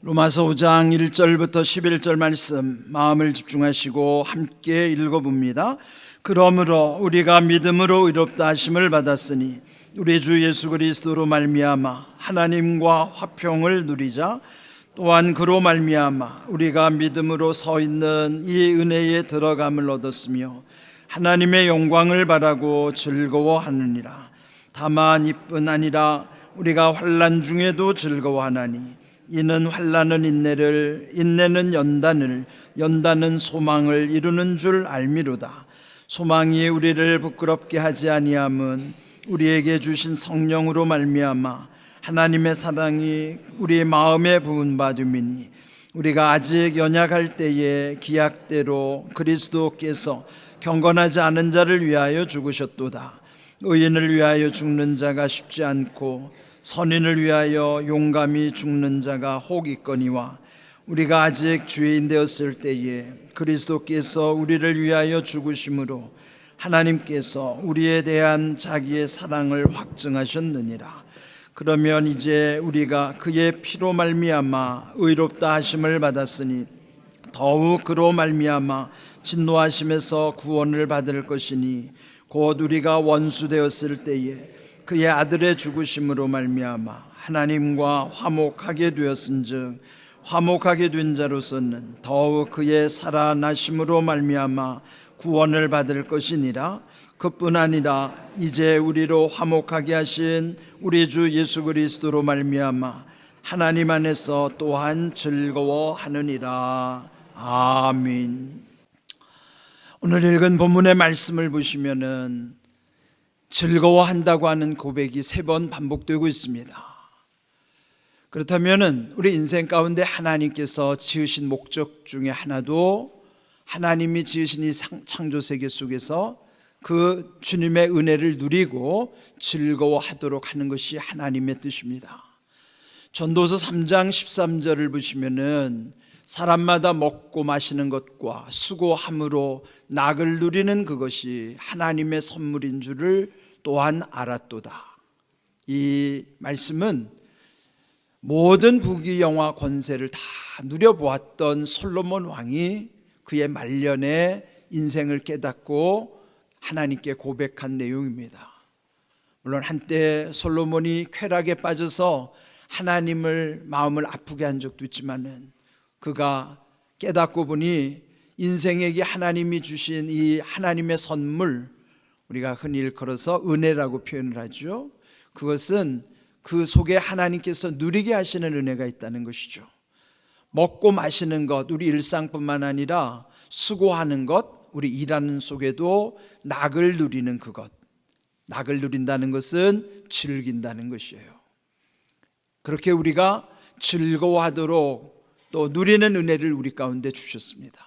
로마서 5장 1절부터 11절 말씀 마음을 집중하시고 함께 읽어봅니다. 그러므로 우리가 믿음으로 의롭다 하심을 받았으니 우리 주 예수 그리스도로 말미암아 하나님과 화평을 누리자. 또한 그로 말미암아 우리가 믿음으로 서 있는 이 은혜에 들어감을 얻었으며 하나님의 영광을 바라고 즐거워하느니라. 다만 이뿐 아니라 우리가 환난 중에도 즐거워하나니 이는 환난은 인내를, 인내는 연단을, 연단은 소망을 이루는 줄 알미로다. 소망이 우리를 부끄럽게 하지 아니함은 우리에게 주신 성령으로 말미암아 하나님의 사랑이 우리 마음에 부은 바 됨이니 우리가 아직 연약할 때에 기약대로 그리스도께서 경건하지 않은 자를 위하여 죽으셨도다. 의인을 위하여 죽는 자가 쉽지 않고 선인을 위하여 용감히 죽는 자가 혹 있거니와 우리가 아직 죄인 되었을 때에 그리스도께서 우리를 위하여 죽으심으로 하나님께서 우리에 대한 자기의 사랑을 확증하셨느니라. 그러면 이제 우리가 그의 피로 말미암아 의롭다 하심을 받았으니 더욱 그로 말미암아 진노하심에서 구원을 받을 것이니 곧 우리가 원수 되었을 때에 그의 아들의 죽으심으로 말미암아 하나님과 화목하게 되었은즉 화목하게 된 자로서는 더욱 그의 살아나심으로 말미암아 구원을 받을 것이니라. 그뿐 아니라 이제 우리로 화목하게 하신 우리 주 예수 그리스도로 말미암아 하나님 안에서 또한 즐거워하느니라. 아멘. 오늘 읽은 본문의 말씀을 보시면은 즐거워한다고 하는 고백이 3번 반복되고 있습니다. 그렇다면 우리 인생 가운데 하나님께서 지으신 목적 중에 하나도 하나님이 지으신 이 창조세계 속에서 그 주님의 은혜를 누리고 즐거워하도록 하는 것이 하나님의 뜻입니다. 전도서 3장 13절을 보시면은 사람마다 먹고 마시는 것과 수고함으로 낙을 누리는 그것이 하나님의 선물인 줄을 또한 알았도다. 이 말씀은 모든 부귀영화 권세를 다 누려보았던 솔로몬 왕이 그의 말년에 인생을 깨닫고 하나님께 고백한 내용입니다. 물론 한때 솔로몬이 쾌락에 빠져서 하나님을 마음을 아프게 한 적도 있지만은 그가 깨닫고 보니 인생에게 하나님이 주신 이 하나님의 선물, 우리가 흔히 일컬어서 은혜라고 표현을 하죠. 그것은 그 속에 하나님께서 누리게 하시는 은혜가 있다는 것이죠. 먹고 마시는 것, 우리 일상뿐만 아니라 수고하는 것, 우리 일하는 속에도 낙을 누리는 그것. 낙을 누린다는 것은 즐긴다는 것이에요. 그렇게 우리가 즐거워하도록 또 누리는 은혜를 우리 가운데 주셨습니다.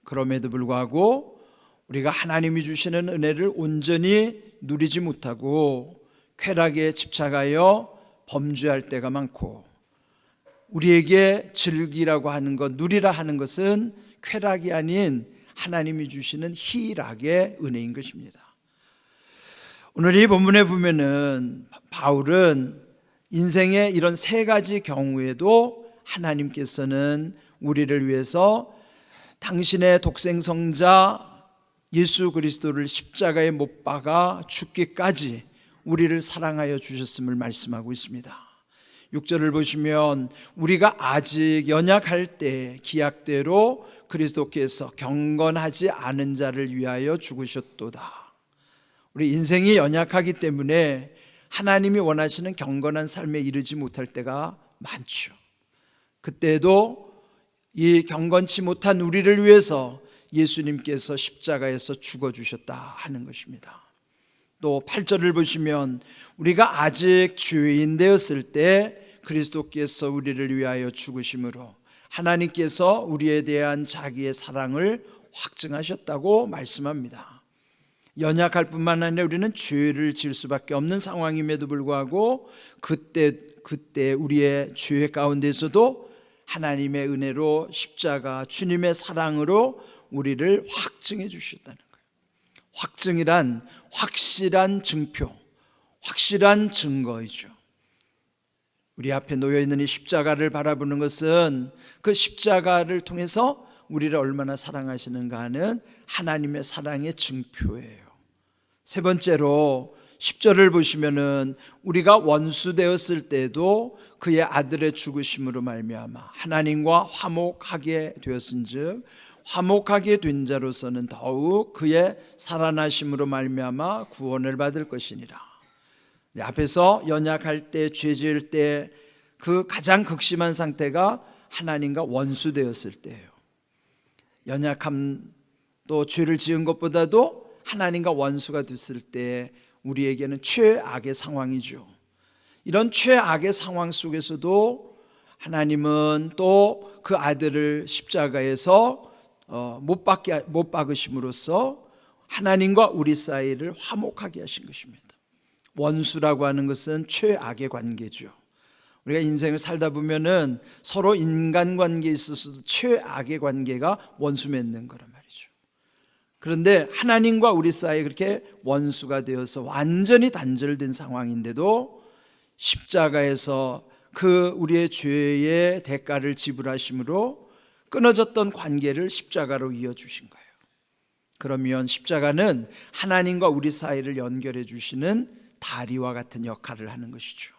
그럼에도 불구하고 우리가 하나님이 주시는 은혜를 온전히 누리지 못하고 쾌락에 집착하여 범죄할 때가 많고, 우리에게 즐기라고 하는 것, 누리라 하는 것은 쾌락이 아닌 하나님이 주시는 희락의 은혜인 것입니다. 오늘 이 본문에 보면은 바울은 인생의 이런 3가지 경우에도 하나님께서는 우리를 위해서 당신의 독생성자 예수 그리스도를 십자가에 못 박아 죽기까지 우리를 사랑하여 주셨음을 말씀하고 있습니다. 6절을 보시면 우리가 아직 연약할 때 기약대로 그리스도께서 경건하지 않은 자를 위하여 죽으셨도다. 우리 인생이 연약하기 때문에 하나님이 원하시는 경건한 삶에 이르지 못할 때가 많죠. 그때도 이 경건치 못한 우리를 위해서 예수님께서 십자가에서 죽어주셨다 하는 것입니다. 또 8절을 보시면 우리가 아직 죄인 되었을 때 그리스도께서 우리를 위하여 죽으심으로 하나님께서 우리에 대한 자기의 사랑을 확증하셨다고 말씀합니다. 연약할 뿐만 아니라 우리는 죄를 지을 수밖에 없는 상황임에도 불구하고 그때 우리의 죄 가운데서도 하나님의 은혜로 십자가 주님의 사랑으로 우리를 확증해 주셨다는 거예요. 확증이란 확실한 증표, 확실한 증거이죠. 우리 앞에 놓여 있는 이 십자가를 바라보는 것은 그 십자가를 통해서 우리를 얼마나 사랑하시는가 하는 하나님의 사랑의 증표예요. 세 번째로 10절을 보시면은 우리가 원수 되었을 때도 그의 아들의 죽으심으로 말미암아 하나님과 화목하게 되었은즉 화목하게 된 자로서는 더욱 그의 살아나심으로 말미암아 구원을 받을 것이니라. 앞에서 연약할 때, 죄 지을 때 그 가장 극심한 상태가 하나님과 원수 되었을 때예요. 연약함 또 죄를 지은 것보다도 하나님과 원수가 됐을 때 우리에게는 최악의 상황이죠. 이런 최악의 상황 속에서도 하나님은 또 그 아들을 십자가에서 못 박으심으로써 하나님과 우리 사이를 화목하게 하신 것입니다. 원수라고 하는 것은 최악의 관계죠. 우리가 인생을 살다 보면은 서로 인간관계에 있어서도 최악의 관계가 원수 맺는 거란 말이죠. 그런데 하나님과 우리 사이에 그렇게 원수가 되어서 완전히 단절된 상황인데도 십자가에서 그 우리의 죄의 대가를 지불하심으로 끊어졌던 관계를 십자가로 이어주신 거예요. 그러면 십자가는 하나님과 우리 사이를 연결해 주시는 다리와 같은 역할을 하는 것이죠.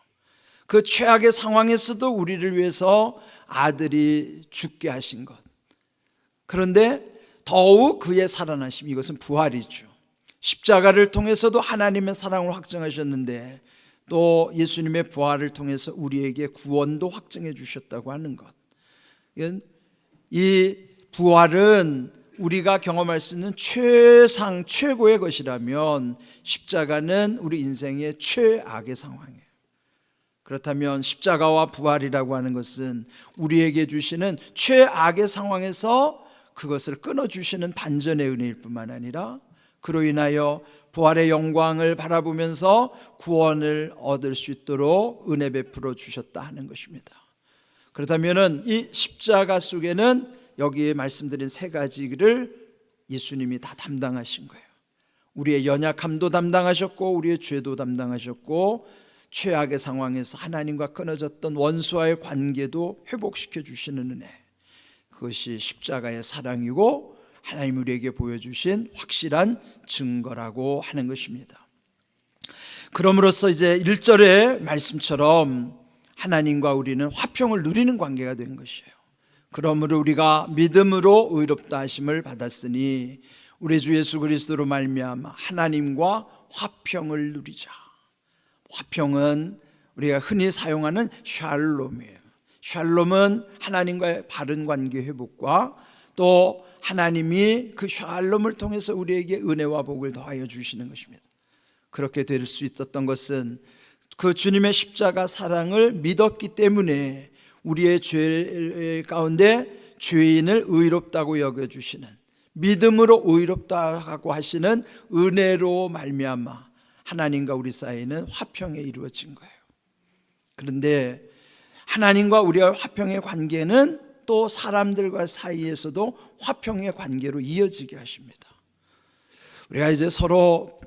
그 최악의 상황에서도 우리를 위해서 아들이 죽게 하신 것, 그런데 더욱 그의 살아나심, 이것은 부활이죠. 십자가를 통해서도 하나님의 사랑을 확증하셨는데 또 예수님의 부활을 통해서 우리에게 구원도 확증해 주셨다고 하는 것. 이 부활은 우리가 경험할 수 있는 최고의 것이라면 십자가는 우리 인생의 최악의 상황이에요. 그렇다면 십자가와 부활이라고 하는 것은 우리에게 주시는 최악의 상황에서 그것을 끊어주시는 반전의 은혜일 뿐만 아니라 그로 인하여 부활의 영광을 바라보면서 구원을 얻을 수 있도록 은혜 베풀어 주셨다 하는 것입니다. 그렇다면 이 십자가 속에는 여기에 말씀드린 세 가지를 예수님이 다 담당하신 거예요. 우리의 연약함도 담당하셨고 우리의 죄도 담당하셨고 최악의 상황에서 하나님과 끊어졌던 원수와의 관계도 회복시켜 주시는 은혜, 그것이 십자가의 사랑이고 하나님 우리에게 보여주신 확실한 증거라고 하는 것입니다. 그럼으로써 이제 1절의 말씀처럼 하나님과 우리는 화평을 누리는 관계가 된 것이에요. 그러므로 우리가 믿음으로 의롭다 하심을 받았으니 우리 주 예수 그리스도로 말미암아 하나님과 화평을 누리자. 화평은 우리가 흔히 사용하는 샬롬이에요. 샬롬은 하나님과의 바른 관계 회복과 또 하나님이 그 샬롬을 통해서 우리에게 은혜와 복을 더하여 주시는 것입니다. 그렇게 될 수 있었던 것은 그 주님의 십자가 사랑을 믿었기 때문에 우리의 죄 가운데 죄인을 의롭다고 여겨주시는, 믿음으로 의롭다고 하시는 은혜로 말미암아 하나님과 우리 사이는 화평에 이루어진 거예요. 그런데 하나님과 우리와 화평의 관계는 또 사람들과 사이에서도 화평의 관계로 이어지게 하십니다. 우리가 이제 서로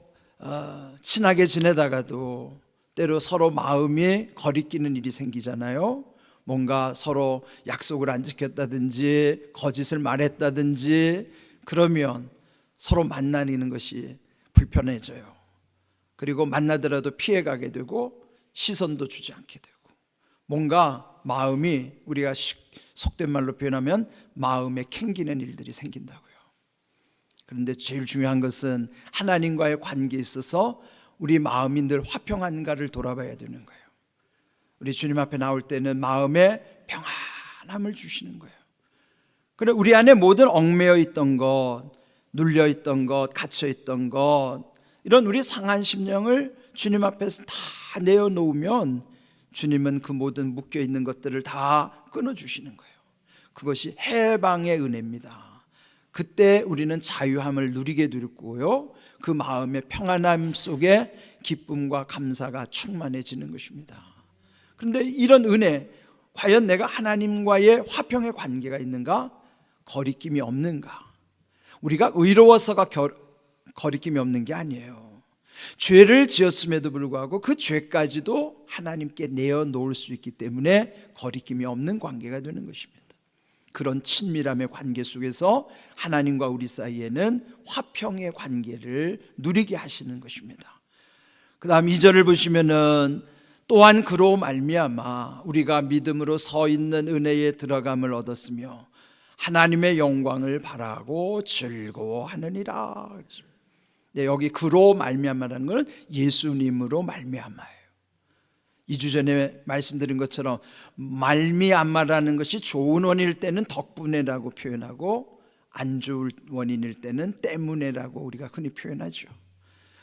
친하게 지내다가도 때로 서로 마음이 거리끼는 일이 생기잖아요. 뭔가 서로 약속을 안 지켰다든지 거짓을 말했다든지 그러면 서로 만나는 것이 불편해져요. 그리고 만나더라도 피해가게 되고 시선도 주지 않게 되고 뭔가 마음이, 우리가 속된 말로 표현하면 마음에 캥기는 일들이 생긴다고요. 그런데 제일 중요한 것은 하나님과의 관계에 있어서 우리 마음이 늘 화평한가를 돌아봐야 되는 거예요. 우리 주님 앞에 나올 때는 마음에 평안함을 주시는 거예요. 그래 우리 안에 모든 얽매여 있던 것, 눌려 있던 것, 갇혀 있던 것, 이런 우리 상한 심령을 주님 앞에서 다 내어놓으면 주님은 그 모든 묶여 있는 것들을 다 끊어주시는 거예요. 그것이 해방의 은혜입니다. 그때 우리는 자유함을 누리게 되고요, 그 마음의 평안함 속에 기쁨과 감사가 충만해지는 것입니다. 그런데 이런 은혜, 과연 내가 하나님과의 화평의 관계가 있는가? 거리낌이 없는가? 우리가 의로워서가 거리낌이 없는 게 아니에요. 죄를 지었음에도 불구하고 그 죄까지도 하나님께 내어놓을 수 있기 때문에 거리낌이 없는 관계가 되는 것입니다. 그런 친밀함의 관계 속에서 하나님과 우리 사이에는 화평의 관계를 누리게 하시는 것입니다. 그 다음 2절을 보시면은 또한 그로 말미암아 우리가 믿음으로 서 있는 은혜에 들어감을 얻었으며 하나님의 영광을 바라고 즐거워하느니라. 네, 여기 그로 말미암아라는 것은 예수님으로 말미암아예요. 2주 전에 말씀드린 것처럼 말미암아라는 것이 좋은 원인일 때는 덕분에라고 표현하고 안 좋은 원인일 때는 때문에라고 우리가 흔히 표현하죠.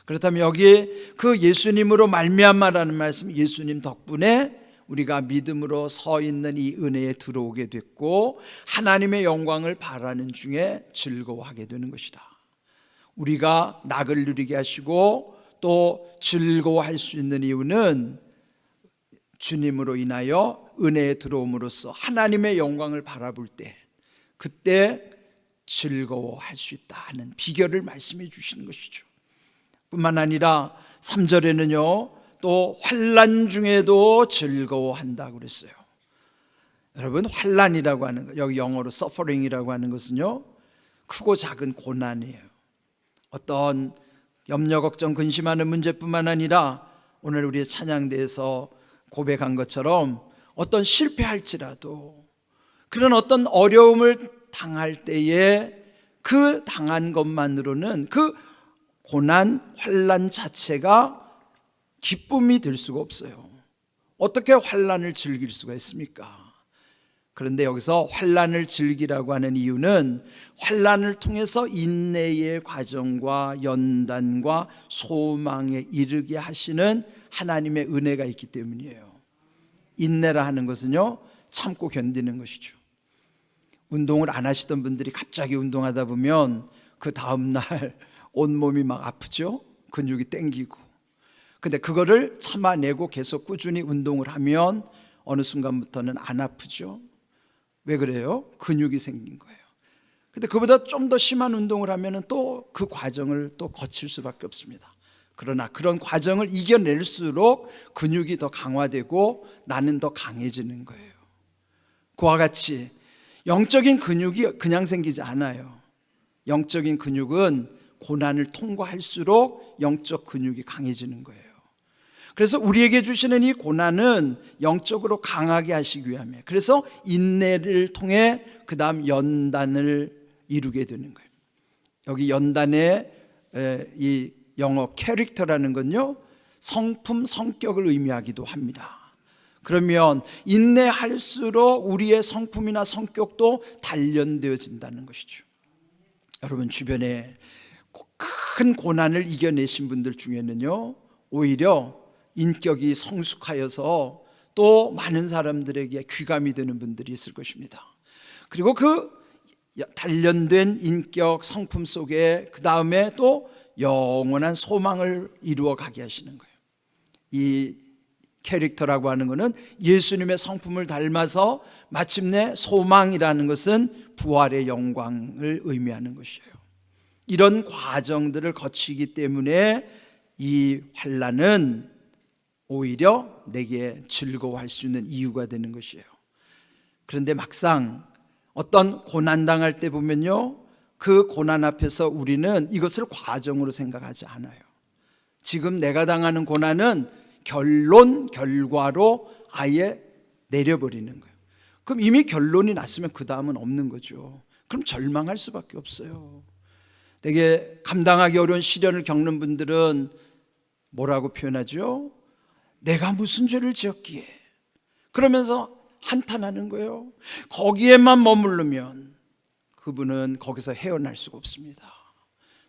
그렇다면 여기에 그 예수님으로 말미암아라는 말씀, 예수님 덕분에 우리가 믿음으로 서 있는 이 은혜에 들어오게 됐고 하나님의 영광을 바라는 중에 즐거워하게 되는 것이다. 우리가 낙을 누리게 하시고 또 즐거워할 수 있는 이유는 주님으로 인하여 은혜에 들어옴으로써 하나님의 영광을 바라볼 때 그때 즐거워할 수 있다는 비결을 말씀해 주시는 것이죠. 뿐만 아니라 3절에는요 또 환난 중에도 즐거워한다고 그랬어요. 여러분, 환난이라고 하는 것, 여기 영어로 suffering이라고 하는 것은요 크고 작은 고난이에요. 어떤 염려, 걱정, 근심하는 문제뿐만 아니라 오늘 우리의 찬양대에서 고백한 것처럼 어떤 실패할지라도 그런 어떤 어려움을 당할 때에 그 당한 것만으로는 그 고난, 환난 자체가 기쁨이 될 수가 없어요. 어떻게 환난을 즐길 수가 있습니까? 그런데 여기서 환난을 즐기라고 하는 이유는 환난을 통해서 인내의 과정과 연단과 소망에 이르게 하시는 하나님의 은혜가 있기 때문이에요. 인내라 하는 것은요 참고 견디는 것이죠. 운동을 안 하시던 분들이 갑자기 운동하다 보면 그 다음날 온몸이 막 아프죠. 근육이 땡기고. 근데 그거를 참아내고 계속 꾸준히 운동을 하면 어느 순간부터는 안 아프죠. 왜 그래요? 근육이 생긴 거예요. 근데 그보다 좀 더 심한 운동을 하면 또 그 과정을 또 거칠 수밖에 없습니다. 그러나 그런 과정을 이겨낼수록 근육이 더 강화되고 나는 더 강해지는 거예요. 그와 같이 영적인 근육이 그냥 생기지 않아요. 영적인 근육은 고난을 통과할수록 영적 근육이 강해지는 거예요. 그래서 우리에게 주시는 이 고난은 영적으로 강하게 하시기 위함이에요. 그래서 인내를 통해 그 다음 연단을 이루게 되는 거예요. 여기 연단의 이 영어 캐릭터라는 건요 성품, 성격을 의미하기도 합니다. 그러면 인내할수록 우리의 성품이나 성격도 단련되어진다는 것이죠. 여러분 주변에 큰 고난을 이겨내신 분들 중에는요 오히려 인격이 성숙하여서 또 많은 사람들에게 귀감이 되는 분들이 있을 것입니다. 그리고 그 단련된 인격 성품 속에 그 다음에 또 영원한 소망을 이루어 가게 하시는 거예요. 이 캐릭터라고 하는 것은 예수님의 성품을 닮아서 마침내 소망이라는 것은 부활의 영광을 의미하는 것이에요. 이런 과정들을 거치기 때문에 이 환난은 오히려 내게 즐거워할 수 있는 이유가 되는 것이에요. 그런데 막상 어떤 고난당할 때 보면요 그 고난 앞에서 우리는 이것을 과정으로 생각하지 않아요. 지금 내가 당하는 고난은 결과로 아예 내려버리는 거예요. 그럼 이미 결론이 났으면 그 다음은 없는 거죠. 그럼 절망할 수밖에 없어요. 되게 감당하기 어려운 시련을 겪는 분들은 뭐라고 표현하죠? 내가 무슨 죄를 지었기에, 그러면서 한탄하는 거예요. 거기에만 머무르면 그분은 거기서 헤어날 수가 없습니다.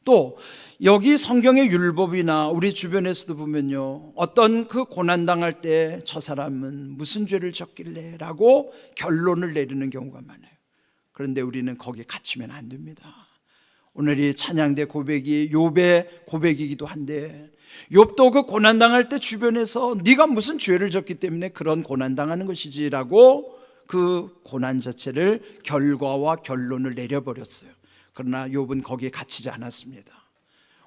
또 여기 성경의 율법이나 우리 주변에서도 보면요 어떤 그 고난당할 때 저 사람은 무슨 죄를 졌길래 라고 결론을 내리는 경우가 많아요. 그런데 우리는 거기에 갇히면 안 됩니다. 오늘 이 찬양대 고백이 욥의 고백이기도 한데 욥도 그 고난당할 때 주변에서 네가 무슨 죄를 졌기 때문에 그런 고난당하는 것이지 라고 그 고난 자체를 결과와 결론을 내려버렸어요. 그러나 욥은 거기에 갇히지 않았습니다.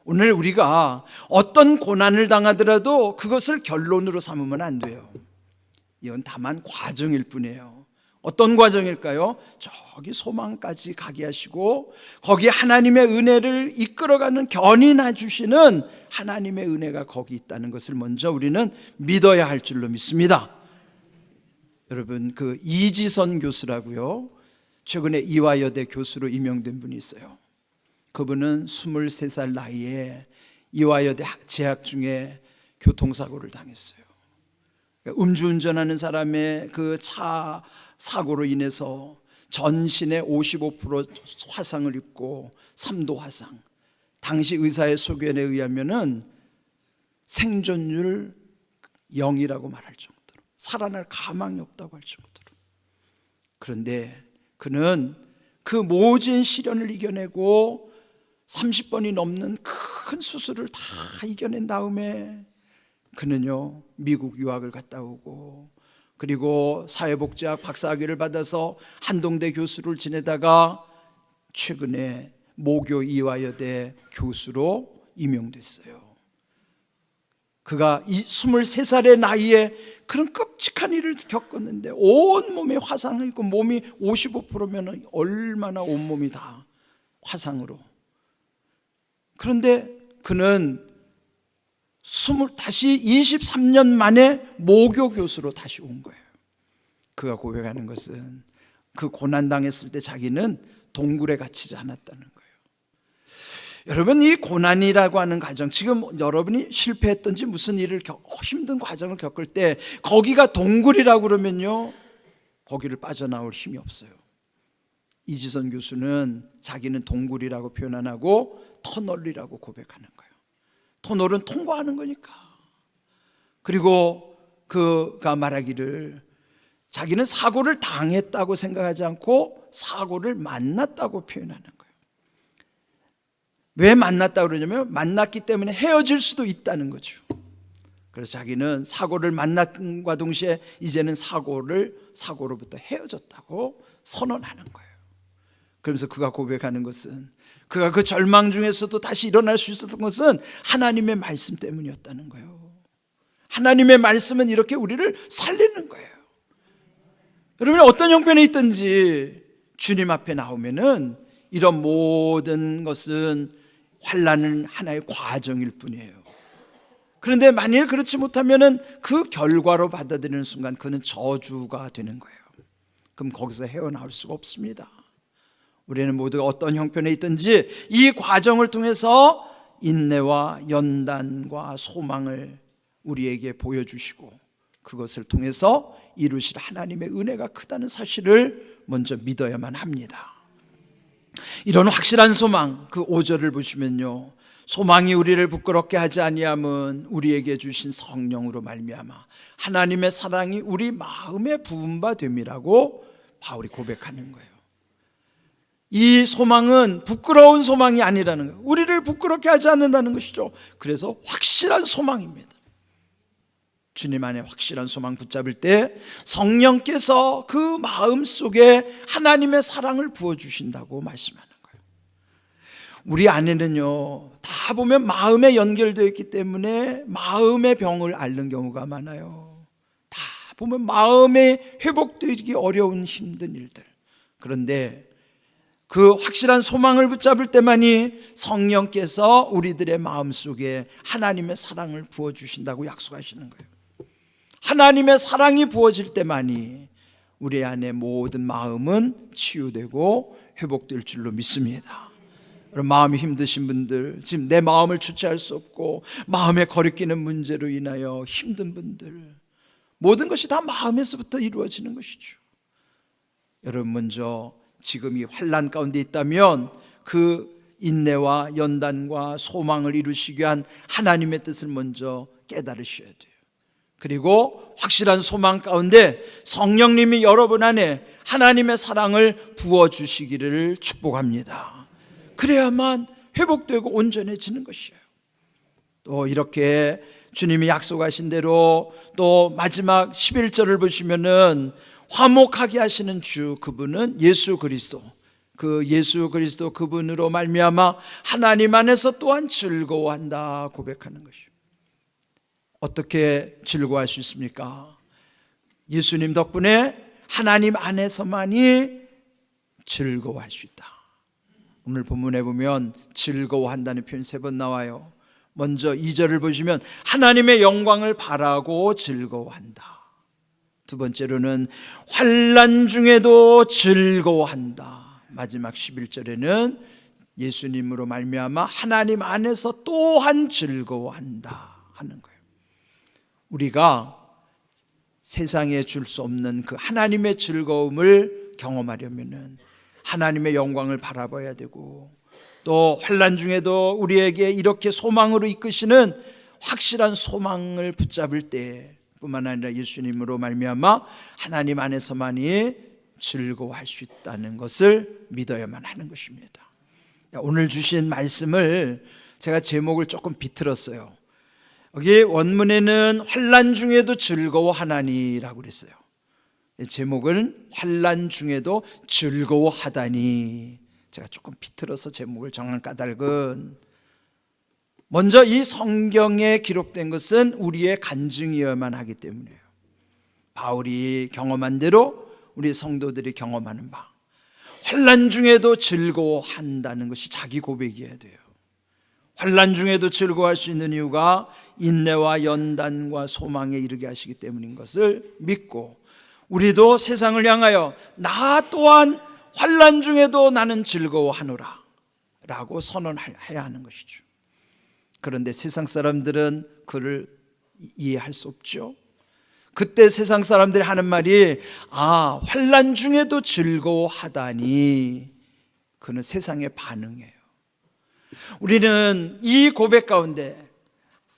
오늘 우리가 어떤 고난을 당하더라도 그것을 결론으로 삼으면 안 돼요. 이건 다만 과정일 뿐이에요. 어떤 과정일까요? 저기 소망까지 가게 하시고 거기 하나님의 은혜를 이끌어가는 견인해 주시는 하나님의 은혜가 거기 있다는 것을 먼저 우리는 믿어야 할 줄로 믿습니다. 여러분, 그 이지선 교수라고요, 최근에 이화여대 교수로 임명된 분이 있어요. 그분은 23살 나이에 이화여대 재학 중에 교통사고를 당했어요. 음주운전하는 사람의 그 차 사고로 인해서 전신에 55% 화상을 입고 3도 화상. 당시 의사의 소견에 의하면은 생존율 0이라고 말할 정도로, 살아날 가망이 없다고 할 정도로. 그런데 그는 그 모진 시련을 이겨내고 30번이 넘는 큰 수술을 다 이겨낸 다음에 그는요, 미국 유학을 갔다 오고, 그리고 사회복지학 박사학위를 받아서 한동대 교수를 지내다가 최근에 모교 이화여대 교수로 임용됐어요. 그가 23살의 나이에 그런 끔찍한 일을 겪었는데 온몸에 화상이 있고, 몸이 55%면 얼마나 온몸이 다 화상으로. 그런데 그는 다시 23년 만에 모교 교수로 다시 온 거예요. 그가 고백하는 것은 그 고난당했을 때 자기는 동굴에 갇히지 않았다는 거예요. 여러분, 이 고난이라고 하는 과정, 지금 여러분이 실패했든지 무슨 일을 힘든 과정을 겪을 때 거기가 동굴이라고 그러면요, 거기를 빠져나올 힘이 없어요. 이지선 교수는 자기는 동굴이라고 표현 안 하고 터널이라고 고백하는 거예요. 터널은 통과하는 거니까. 그리고 그가 말하기를 자기는 사고를 당했다고 생각하지 않고 사고를 만났다고 표현하는 거예요. 왜 만났다고 그러냐면 만났기 때문에 헤어질 수도 있다는 거죠. 그래서 자기는 사고를 만났과 동시에 이제는 사고로부터 헤어졌다고 선언하는 거예요. 그러면서 그가 고백하는 것은 그가 그 절망 중에서도 다시 일어날 수 있었던 것은 하나님의 말씀 때문이었다는 거예요. 하나님의 말씀은 이렇게 우리를 살리는 거예요. 여러분이 어떤 형편에 있든지 주님 앞에 나오면은 이런 모든 것은 환난은 하나의 과정일 뿐이에요. 그런데 만일 그렇지 못하면은 그 결과로 받아들이는 순간 그는 저주가 되는 거예요. 그럼 거기서 헤어나올 수가 없습니다. 우리는 모두가 어떤 형편에 있든지 이 과정을 통해서 인내와 연단과 소망을 우리에게 보여주시고 그것을 통해서 이루실 하나님의 은혜가 크다는 사실을 먼저 믿어야만 합니다. 이런 확실한 소망, 그 5절을 보시면요, 소망이 우리를 부끄럽게 하지 아니함은 우리에게 주신 성령으로 말미암아 하나님의 사랑이 우리 마음에 부은 바 됨이라고 바울이 고백하는 거예요. 이 소망은 부끄러운 소망이 아니라는 거예요. 우리를 부끄럽게 하지 않는다는 것이죠. 그래서 확실한 소망입니다. 주님 안에 확실한 소망 붙잡을 때 성령께서 그 마음 속에 하나님의 사랑을 부어주신다고 말씀하는 거예요. 우리 안에는요, 다 보면 마음에 연결되어 있기 때문에 마음의 병을 앓는 경우가 많아요. 다 보면 마음에 회복되기 어려운 힘든 일들. 그런데 그 확실한 소망을 붙잡을 때만이 성령께서 우리들의 마음속에 하나님의 사랑을 부어주신다고 약속하시는 거예요. 하나님의 사랑이 부어질 때만이 우리 안에 모든 마음은 치유되고 회복될 줄로 믿습니다. 마음이 힘드신 분들, 지금 내 마음을 주체할 수 없고 마음에 거리끼는 문제로 인하여 힘든 분들, 모든 것이 다 마음에서부터 이루어지는 것이죠. 여러분, 먼저 지금 이 환난 가운데 있다면 그 인내와 연단과 소망을 이루시기 위한 하나님의 뜻을 먼저 깨달으셔야 돼요. 그리고 확실한 소망 가운데 성령님이 여러분 안에 하나님의 사랑을 부어주시기를 축복합니다. 그래야만 회복되고 온전해지는 것이에요. 또 이렇게 주님이 약속하신 대로 또 마지막 11절을 보시면은 화목하게 하시는 주, 그분은 예수 그리스도, 그 예수 그리스도 그분으로 말미암아 하나님 안에서 또한 즐거워한다 고백하는 것이요. 어떻게 즐거워할 수 있습니까? 예수님 덕분에 하나님 안에서만이 즐거워할 수 있다. 오늘 본문에 보면 즐거워한다는 표현 3번 나와요. 먼저 2절을 보시면 하나님의 영광을 바라고 즐거워한다. 두 번째로는 환난 중에도 즐거워한다. 마지막 11절에는 예수님으로 말미암아 하나님 안에서 또한 즐거워한다 하는 거예요. 우리가 세상에 줄 수 없는 그 하나님의 즐거움을 경험하려면 하나님의 영광을 바라봐야 되고, 또 환난 중에도 우리에게 이렇게 소망으로 이끄시는 확실한 소망을 붙잡을 때 뿐만 아니라 예수님으로 말미암아 하나님 안에서만이 즐거워할 수 있다는 것을 믿어야만 하는 것입니다. 오늘 주신 말씀을 제가 제목을 조금 비틀었어요. 여기 원문에는 환난 중에도 즐거워하나니라고 그랬어요. 제목은 환난 중에도 즐거워하다니. 제가 조금 비틀어서 제목을 정한 까닭은, 먼저 이 성경에 기록된 것은 우리의 간증이어야만 하기 때문이에요. 바울이 경험한 대로 우리 성도들이 경험하는 바, 환난 중에도 즐거워한다는 것이 자기 고백이어야 돼요. 환난 중에도 즐거워할 수 있는 이유가 인내와 연단과 소망에 이르게 하시기 때문인 것을 믿고, 우리도 세상을 향하여 나 또한 환난 중에도 나는 즐거워하노라 라고 선언해야 하는 것이죠. 그런데 세상 사람들은 그를 이해할 수 없죠. 그때 세상 사람들이 하는 말이 환난 중에도 즐거워하다니, 그는 세상의 반응이에요. 우리는 이 고백 가운데,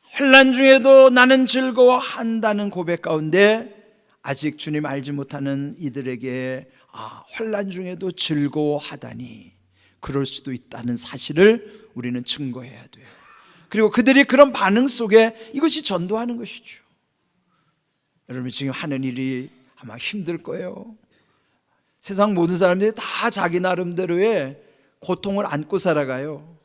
환난 중에도 나는 즐거워한다는 고백 가운데 아직 주님 알지 못하는 이들에게 환난 중에도 즐거워하다니, 그럴 수도 있다는 사실을 우리는 증거해야 돼요. 그리고 그들이 그런 반응 속에 이것이 전도하는 것이죠. 여러분 지금 하는 일이 아마 힘들 거예요. 세상 모든 사람들이 다 자기 나름대로의 고통을 안고 살아가요.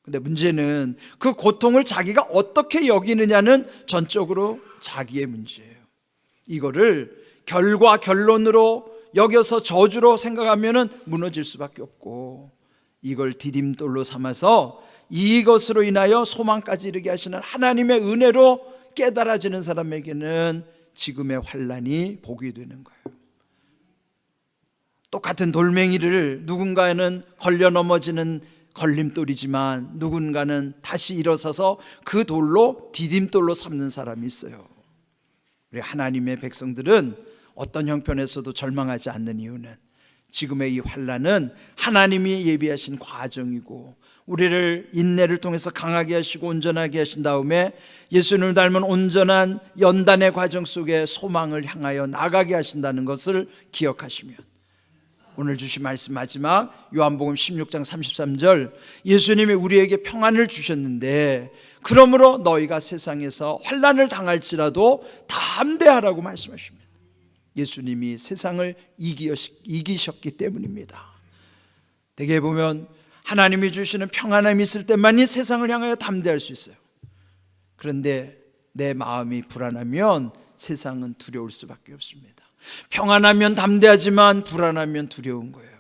근데 문제는 그 고통을 자기가 어떻게 여기느냐는 전적으로 자기의 문제예요. 이거를 결과 결론으로 여겨서 저주로 생각하면 무너질 수밖에 없고, 이걸 디딤돌로 삼아서 이것으로 인하여 소망까지 이르게 하시는 하나님의 은혜로 깨달아지는 사람에게는 지금의 환난이 복이 되는 거예요. 똑같은 돌멩이를 누군가는 걸려 넘어지는 걸림돌이지만 누군가는 다시 일어서서 그 돌로 디딤돌로 삼는 사람이 있어요. 우리 하나님의 백성들은 어떤 형편에서도 절망하지 않는 이유는, 지금의 이 환난은 하나님이 예비하신 과정이고, 우리를 인내를 통해서 강하게 하시고 온전하게 하신 다음에 예수님을 닮은 온전한 연단의 과정 속에 소망을 향하여 나가게 하신다는 것을 기억하시면, 오늘 주신 말씀 마지막 요한복음 16장 33절, 예수님이 우리에게 평안을 주셨는데 그러므로 너희가 세상에서 환난을 당할지라도 담대하라고 말씀하십니다. 예수님이 세상을 이기셨기 때문입니다. 대개 보면 하나님이 주시는 평안함이 있을 때만이 세상을 향하여 담대할 수 있어요. 그런데 내 마음이 불안하면 세상은 두려울 수밖에 없습니다. 평안하면 담대하지만 불안하면 두려운 거예요.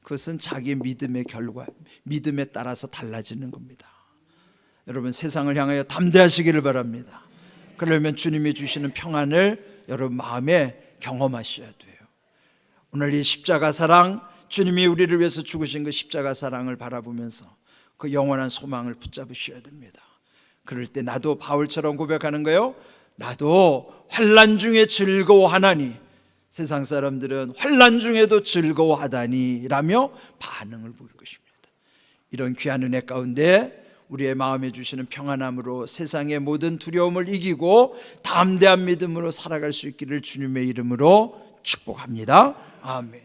그것은 자기의 믿음의 결과, 믿음에 따라서 달라지는 겁니다. 여러분 세상을 향하여 담대하시기를 바랍니다. 그러면 주님이 주시는 평안을 여러분 마음에 경험하셔야 돼요. 오늘 이 십자가 사랑, 주님이 우리를 위해서 죽으신 그 십자가 사랑을 바라보면서 그 영원한 소망을 붙잡으셔야 됩니다. 그럴 때 나도 바울처럼 고백하는 거예요. 나도 환난 중에 즐거워하나니, 세상 사람들은 환난 중에도 즐거워하다니 라며 반응을 보일 것입니다. 이런 귀한 은혜 가운데 우리의 마음에 주시는 평안함으로 세상의 모든 두려움을 이기고 담대한 믿음으로 살아갈 수 있기를 주님의 이름으로 축복합니다. 아멘.